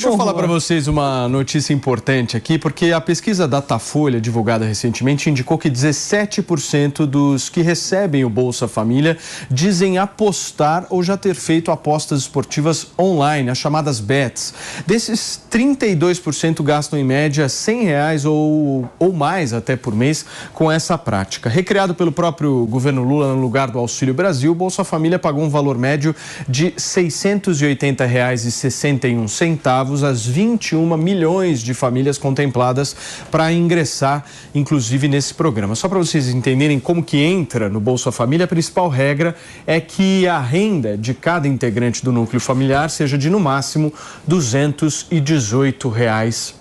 Deixa eu falar para vocês uma notícia importante aqui, porque a pesquisa Datafolha, divulgada recentemente, indicou que 17% dos que recebem o Bolsa Família dizem apostar ou já ter feito apostas esportivas online, as chamadas bets. Desses, 32% gastam em média R$100 ou mais até por mês com essa prática. Recriado pelo próprio governo Lula no lugar do Auxílio Brasil, o Bolsa Família pagou um valor médio de R$ 680,61 às 21 milhões de famílias contempladas para ingressar, inclusive, nesse programa. Só para vocês entenderem como que entra no Bolsa Família, a principal regra é que a renda de cada integrante do núcleo familiar seja de, no máximo, R$ 218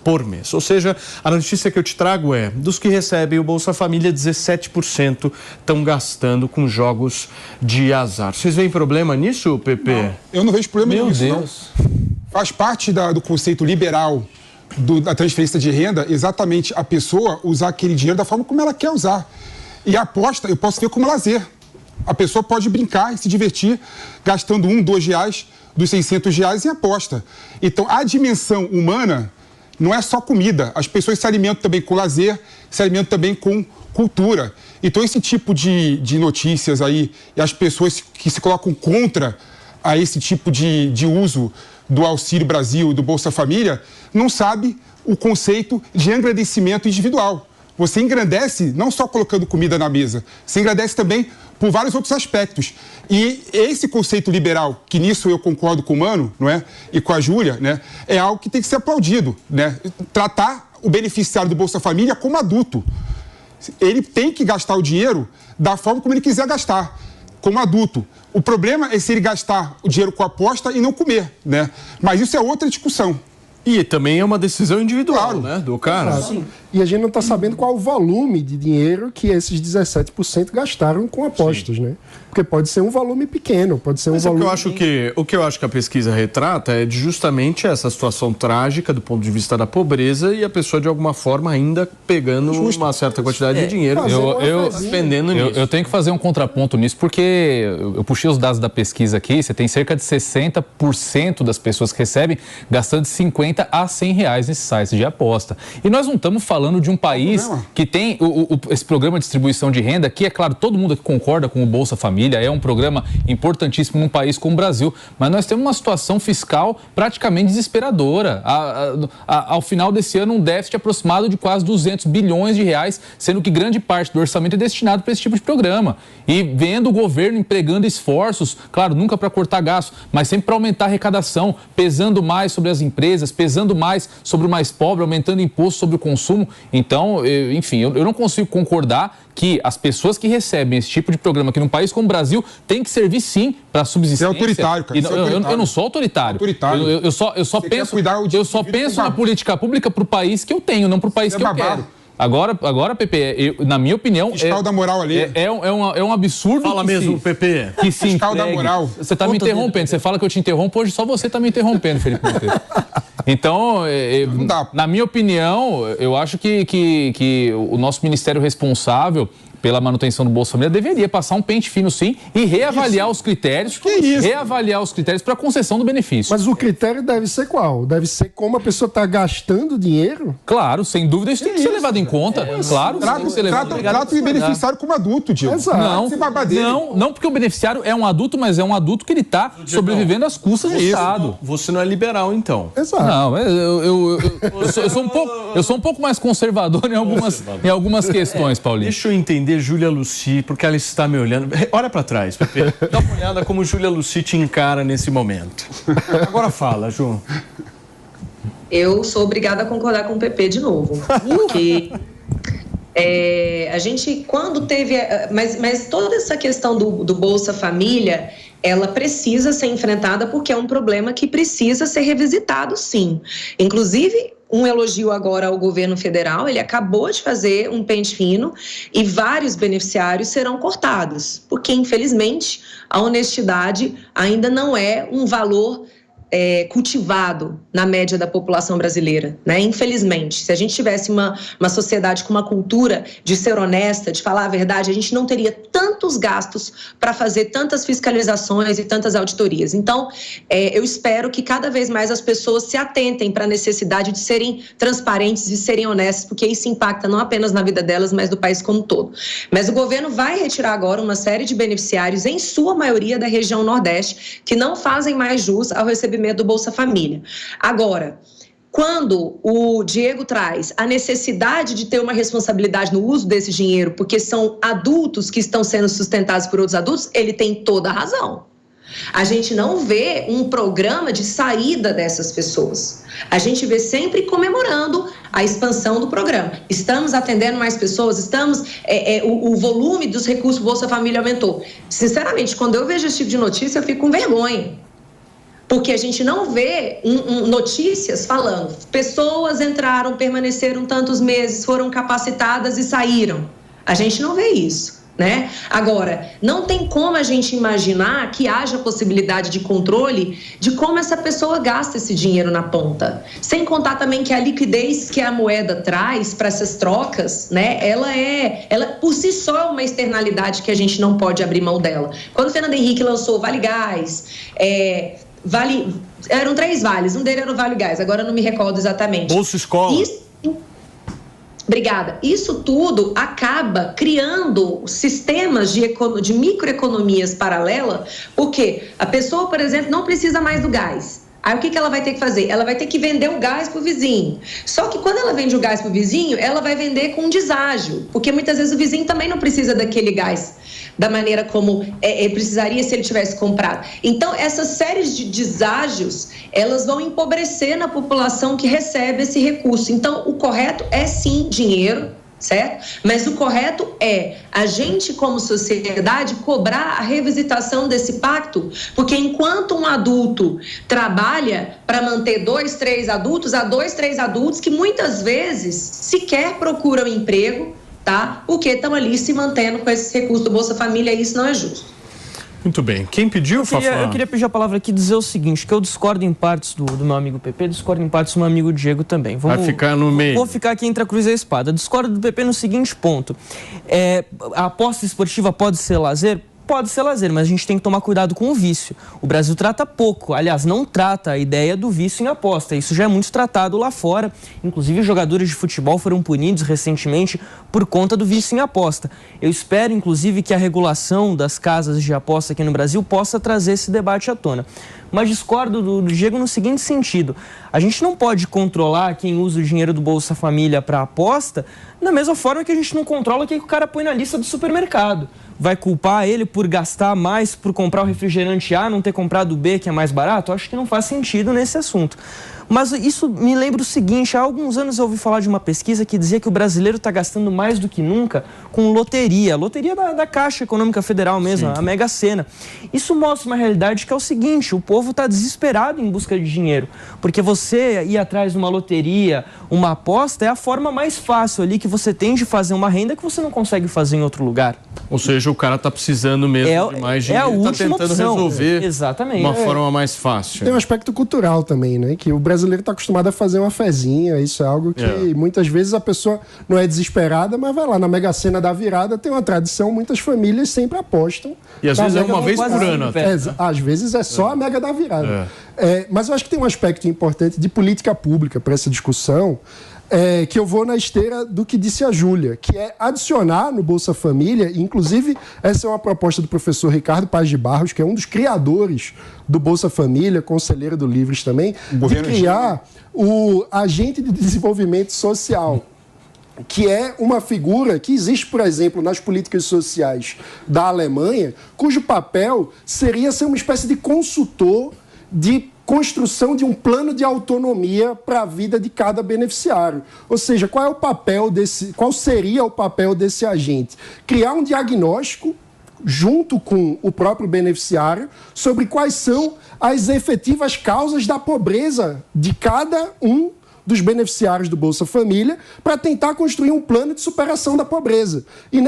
por mês. Ou seja, a notícia que eu te trago é, dos que recebem o Bolsa Família, 17% estão gastando com jogos de azar. Vocês veem problema nisso, Pepe? Não, eu não vejo problema nisso. Meu Deus. Não. Faz parte do conceito liberal da transferência de renda exatamente a pessoa usar aquele dinheiro da forma como ela quer usar. E a aposta eu posso ver como lazer. A pessoa pode brincar e se divertir gastando R$1, R$2 dos R$600 em aposta. Então, a dimensão humana não é só comida. As pessoas se alimentam também com lazer, se alimentam também com cultura. Então, esse tipo de notícias aí, e as pessoas que se colocam contra a esse tipo de uso do Auxílio Brasil, do Bolsa Família, não sabe o conceito de engrandecimento individual. Você engrandece não só colocando comida na mesa, você engrandece também por vários outros aspectos. E esse conceito liberal, que nisso eu concordo com o Mano, não é? E com a Júlia, né? É algo que tem que ser aplaudido, né? Tratar o beneficiário do Bolsa Família como adulto. Ele tem que gastar o dinheiro da forma como ele quiser gastar, como adulto. O problema é se ele gastar o dinheiro com aposta e não comer, né? Mas isso é outra discussão. E também é uma decisão individual, claro, né, do cara. Sim. E a gente não está sabendo qual o volume de dinheiro que esses 17% gastaram com apostas, né? Porque pode ser um volume pequeno, pode ser um volume... O que eu acho que a pesquisa retrata é justamente essa situação trágica do ponto de vista da pobreza e a pessoa, de alguma forma, ainda pegando uma certa quantidade de dinheiro. Eu tenho que fazer um contraponto nisso, porque eu puxei os dados da pesquisa aqui, você tem cerca de 60% das pessoas que recebem gastando de R$50 a R$100 nesses sites de aposta. E nós não estamos falando de um país que tem esse programa de distribuição de renda, que, é claro, todo mundo que concorda com o Bolsa Família, é um programa importantíssimo num país como o Brasil, mas nós temos uma situação fiscal praticamente desesperadora. Ao final desse ano, um déficit aproximado de quase 200 bilhões de reais, sendo que grande parte do orçamento é destinado para esse tipo de programa. E vendo o governo empregando esforços, claro, nunca para cortar gastos, mas sempre para aumentar a arrecadação, pesando mais sobre as empresas, pesando mais sobre o mais pobre, aumentando imposto sobre o consumo. Então, enfim, eu não consigo concordar que as pessoas que recebem esse tipo de programa aqui num país como o Brasil têm que servir, sim, para subsistência. Você é autoritário, cara. Eu não sou autoritário. Eu só penso na política pública para o país que eu tenho, não para o país que eu quero. Agora, Pepe, na minha opinião... Fiscal da moral ali. É um absurdo... Fala mesmo, Pepe. Que se fiscal da moral. Você está me interrompendo. Você fala que eu te interrompo, hoje só você está me interrompendo, Felipe Monteiro. Então, na minha opinião, eu acho que o nosso ministério responsável pela manutenção do Bolsa Família deveria passar um pente fino, sim, e reavaliar os critérios. Reavaliar os critérios para a concessão do benefício. Mas o critério deve ser qual? Deve ser como a pessoa está gastando dinheiro? Claro, sem dúvida, isso tem que ser levado em conta. Claro, trata o beneficiário como adulto, Diego. Não, porque o beneficiário é um adulto, mas é um adulto que ele está sobrevivendo às custas do Estado. Você não é liberal, então. Exato. Não, eu sou um pouco mais conservador em algumas questões, Paulinho. Deixa eu entender Júlia Lucy, porque ela está me olhando. Olha para trás, Pepe. Dá uma olhada como Júlia Lucy te encara nesse momento. Agora fala, Ju. Eu sou obrigada a concordar com o Pepe de novo. Porque a gente, quando teve... Mas toda essa questão do Bolsa Família, ela precisa ser enfrentada porque é um problema que precisa ser revisitado, sim. Inclusive... Um elogio agora ao governo federal, ele acabou de fazer um pente fino e vários beneficiários serão cortados, porque, infelizmente, a honestidade ainda não é um valor cultivado na média da população brasileira, né? Infelizmente, se a gente tivesse uma sociedade com uma cultura de ser honesta, de falar a verdade, a gente não teria tantos gastos para fazer tantas fiscalizações e tantas auditorias. Então, eu espero que cada vez mais as pessoas se atentem para a necessidade de serem transparentes e serem honestas, porque isso impacta não apenas na vida delas, mas do país como um todo. Mas o governo vai retirar agora uma série de beneficiários, em sua maioria da região Nordeste, que não fazem mais jus ao recebimento do Bolsa Família. Agora, quando o Diego traz a necessidade de ter uma responsabilidade no uso desse dinheiro, porque são adultos que estão sendo sustentados por outros adultos, ele tem toda a razão. A gente não vê um programa de saída dessas pessoas. A gente vê sempre comemorando a expansão do programa. Estamos atendendo mais pessoas, o volume dos recursos do Bolsa Família aumentou. Sinceramente, quando eu vejo esse tipo de notícia, eu fico com vergonha. Porque a gente não vê notícias falando, pessoas entraram, permaneceram tantos meses, foram capacitadas e saíram. A gente não vê isso, né? Agora, não tem como a gente imaginar que haja possibilidade de controle de como essa pessoa gasta esse dinheiro na ponta. Sem contar também que a liquidez que a moeda traz para essas trocas, né? Ela por si só é uma externalidade que a gente não pode abrir mão dela. Quando o Fernando Henrique lançou o Vale Gás, eram 3 vales, um deles era o Vale Gás, agora eu não me recordo exatamente. Bolsa Escola. Obrigada. Isso tudo acaba criando sistemas de microeconomias paralelas, porque a pessoa, por exemplo, não precisa mais do gás. Aí o que ela vai ter que fazer? Ela vai ter que vender o gás para o vizinho. Só que quando ela vende o gás para o vizinho, ela vai vender com deságio, porque muitas vezes o vizinho também não precisa daquele gás da maneira como precisaria se ele tivesse comprado. Então, essas séries de deságios, elas vão empobrecer na população que recebe esse recurso. Então, o correto é sim dinheiro, certo? Mas o correto é a gente, como sociedade, cobrar a revisitação desse pacto, porque enquanto um adulto trabalha para manter 2, 3 adultos, há 2, 3 adultos que muitas vezes sequer procuram emprego, tá? Porque estão ali se mantendo com esses recursos do Bolsa Família, e isso não é justo. Muito bem. Quem pediu, Fafá? Eu queria pedir a palavra aqui e dizer o seguinte, que eu discordo em partes do meu amigo PP, discordo em partes do meu amigo Diego também. Vai ficar no meio. Vou ficar aqui entre a cruz e a espada. Discordo do PP no seguinte ponto. A aposta esportiva pode ser lazer? Pode ser lazer, mas a gente tem que tomar cuidado com o vício. O Brasil trata pouco, aliás, não trata a ideia do vício em aposta. Isso já é muito tratado lá fora. Inclusive, jogadores de futebol foram punidos recentemente por conta do vício em aposta. Eu espero, inclusive, que a regulação das casas de aposta aqui no Brasil possa trazer esse debate à tona. Mas discordo do Diego no seguinte sentido. A gente não pode controlar quem usa o dinheiro do Bolsa Família para aposta da mesma forma que a gente não controla quem o cara põe na lista do supermercado. Vai culpar ele por gastar mais, por comprar o refrigerante A, não ter comprado o B, que é mais barato? Acho que não faz sentido nesse assunto. Mas isso me lembra o seguinte, há alguns anos eu ouvi falar de uma pesquisa que dizia que o brasileiro está gastando mais do que nunca com loteria da Caixa Econômica Federal mesmo, a Mega Sena. Isso mostra uma realidade que é o seguinte, o povo está desesperado em busca de dinheiro, porque você ir atrás de uma loteria, uma aposta, é a forma mais fácil ali que você tem de fazer uma renda que você não consegue fazer em outro lugar. Ou seja, o cara está precisando mesmo de mais dinheiro, está tentando resolver de uma forma mais fácil. Tem um aspecto cultural também, né? Que o brasileiro está acostumado a fazer uma fezinha, isso é algo que muitas vezes a pessoa não é desesperada, mas vai lá na Mega Sena da virada, tem uma tradição, muitas famílias sempre apostam. E às vezes é uma vez por ano. Às vezes é só a Mega da virada. Mas eu acho que tem um aspecto importante de política pública para essa discussão, que eu vou na esteira do que disse a Júlia, que é adicionar no Bolsa Família, inclusive essa é uma proposta do professor Ricardo Paz de Barros, que é um dos criadores do Bolsa Família, conselheiro do Livres também, de criar o agente de desenvolvimento social, que é uma figura que existe, por exemplo, nas políticas sociais da Alemanha, cujo papel seria ser uma espécie de consultor de construção de um plano de autonomia para a vida de cada beneficiário. Ou seja, qual seria o papel desse agente? Criar um diagnóstico junto com o próprio beneficiário sobre quais são as efetivas causas da pobreza de cada um dos beneficiários do Bolsa Família para tentar construir um plano de superação da pobreza. E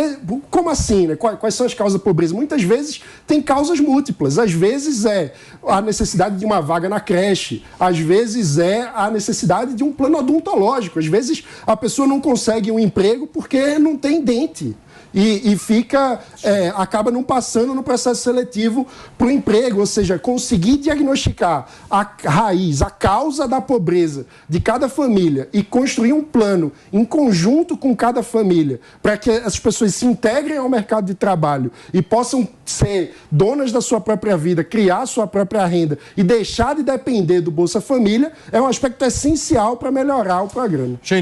como assim? Né? Quais são as causas da pobreza? Muitas vezes tem causas múltiplas. Às vezes é a necessidade de uma vaga na creche, às vezes é a necessidade de um plano odontológico, às vezes a pessoa não consegue um emprego porque não tem dente. E acaba não passando no processo seletivo para o emprego, ou seja, conseguir diagnosticar a raiz, a causa da pobreza de cada família e construir um plano em conjunto com cada família para que as pessoas se integrem ao mercado de trabalho e possam ser donas da sua própria vida, criar sua própria renda e deixar de depender do Bolsa Família, é um aspecto essencial para melhorar o programa. Gente,